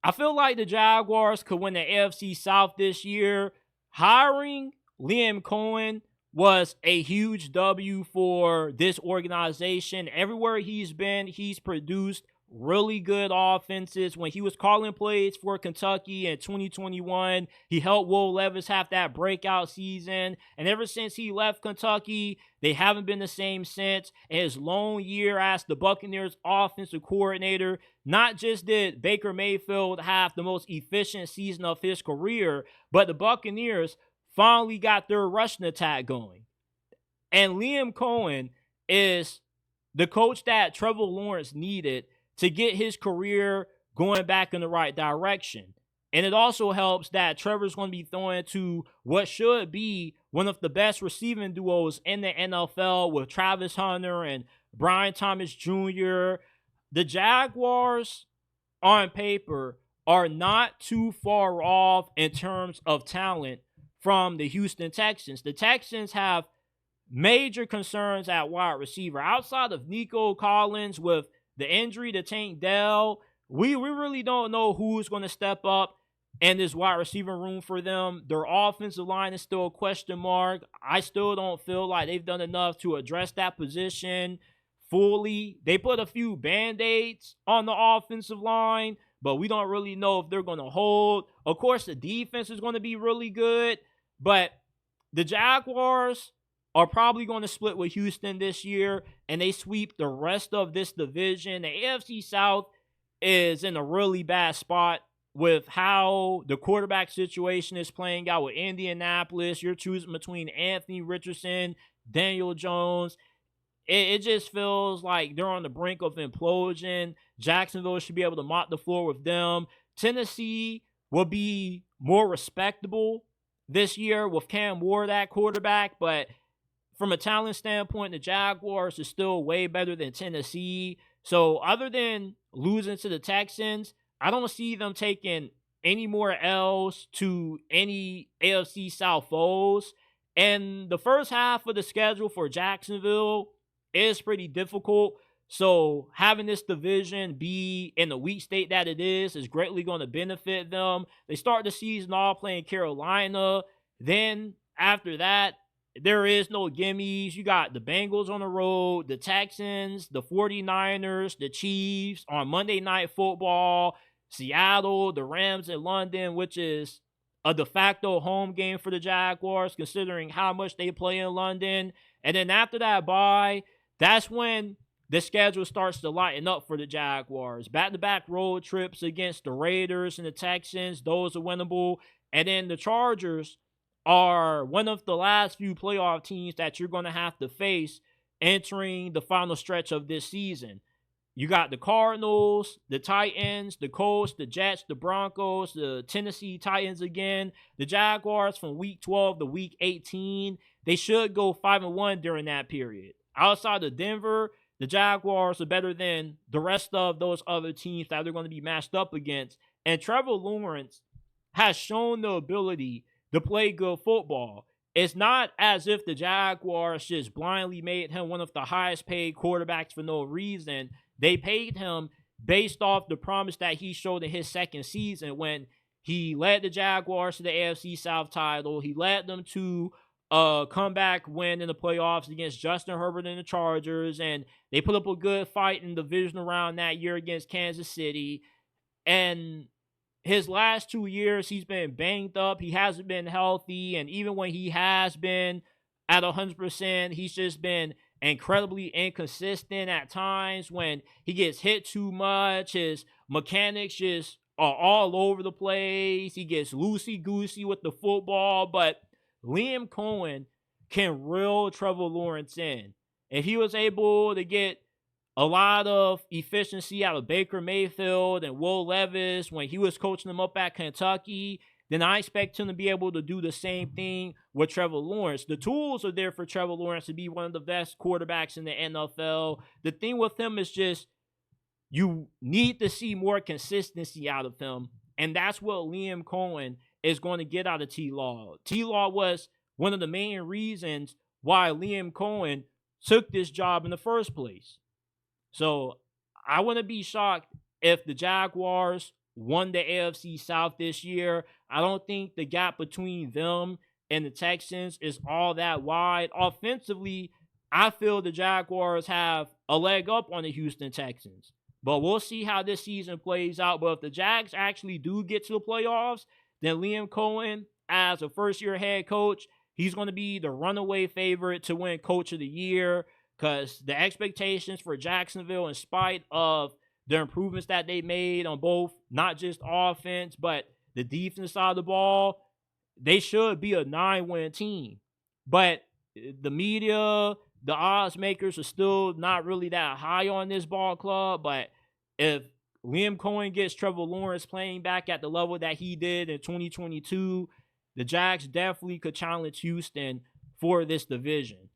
I feel like the Jaguars could win the AFC South this year. Hiring Liam Coen was a huge W for this organization. Everywhere he's been, he's produced really good offenses. When he was calling plays for Kentucky in 2021, he helped Will Levis have that breakout season. And ever since he left Kentucky, they haven't been the same since. In his lone year as the Buccaneers offensive coordinator, not just did Baker Mayfield have the most efficient season of his career, but the Buccaneers finally got their rushing attack going. And Liam Coen is the coach that Trevor Lawrence needed to get his career going back in the right direction. And it also helps that Trevor's going to be throwing to what should be one of the best receiving duos in the NFL with Travis Hunter and Brian Thomas Jr. The Jaguars, on paper, are not too far off in terms of talent from the Houston Texans. The Texans have major concerns at wide receiver. Outside of Nico Collins with the injury to Tank Dell, we really don't know who's going to step up in this wide receiver room for them. Their offensive line is still a question mark. I still don't feel like they've done enough to address that position fully. They put a few Band-Aids on the offensive line, but we don't really know if they're going to hold. Of course, the defense is going to be really good, but the Jaguars are probably going to split with Houston this year, and they sweep the rest of this division. The AFC South is in a really bad spot with how the quarterback situation is playing out with Indianapolis. You're choosing between Anthony Richardson, Daniel Jones. It just feels like they're on the brink of implosion. Jacksonville should be able to mop the floor with them. Tennessee will be more respectable this year with Cam Ward at quarterback, but from a talent standpoint, the Jaguars are still way better than Tennessee. So other than losing to the Texans, I don't see them taking any more L's to any AFC South foes. And the first half of the schedule for Jacksonville is pretty difficult. So having this division be in the weak state that it is greatly going to benefit them. They start the season off playing Carolina. Then after that, there is no gimmies. You got the Bengals on the road, the Texans, the 49ers, the Chiefs on Monday Night Football, Seattle, the Rams in London, which is a de facto home game for the Jaguars, considering how much they play in London. And then after that bye, that's when the schedule starts to lighten up for the Jaguars. Back-to-back road trips against the Raiders and the Texans. Those are winnable. And then the Chargers are one of the last few playoff teams that you're going to have to face entering the final stretch of this season. You got the Cardinals, the Titans, the Colts, the Jets, the Broncos, the Tennessee Titans again. The Jaguars from week 12 to week 18, they should go 5-1 during that period. Outside of Denver, the Jaguars are better than the rest of those other teams that they're going to be matched up against. And Trevor Lawrence has shown the ability to play good football. It's not as if the Jaguars just blindly made him one of the highest paid quarterbacks for no reason. They paid him based off the promise that he showed in his second season when he led the Jaguars to the AFC South title. He led them to a comeback win in the playoffs against Justin Herbert and the Chargers, and they put up a good fight in the divisional round that year against Kansas City. And his last 2 years, he's been banged up. He hasn't been healthy. And even when he has been at 100%, he's just been incredibly inconsistent at times. When he gets hit too much, his mechanics just are all over the place. He gets loosey-goosey with the football. But Liam Coen can reel Trevor Lawrence in. If he was able to get a lot of efficiency out of Baker Mayfield and Will Levis when he was coaching them up at Kentucky, then I expect him to be able to do the same thing with Trevor Lawrence. The tools are there for Trevor Lawrence to be one of the best quarterbacks in the NFL. The thing with him is just you need to see more consistency out of him, and that's what Liam Coen is going to get out of T-Law. T-Law was one of the main reasons why Liam Coen took this job in the first place. So I wouldn't be shocked if the Jaguars won the AFC South this year. I don't think the gap between them and the Texans is all that wide. Offensively, I feel the Jaguars have a leg up on the Houston Texans. But we'll see how this season plays out. But if the Jags actually do get to the playoffs, then Liam Coen, as a first-year head coach, he's going to be the runaway favorite to win Coach of the Year, because the expectations for Jacksonville, in spite of the improvements that they made on both, not just offense, but the defense side of the ball, they should be a 9-win team. But the media, the odds makers are still not really that high on this ball club. But if Liam Coen gets Trevor Lawrence playing back at the level that he did in 2022, the Jags definitely could challenge Houston for this division.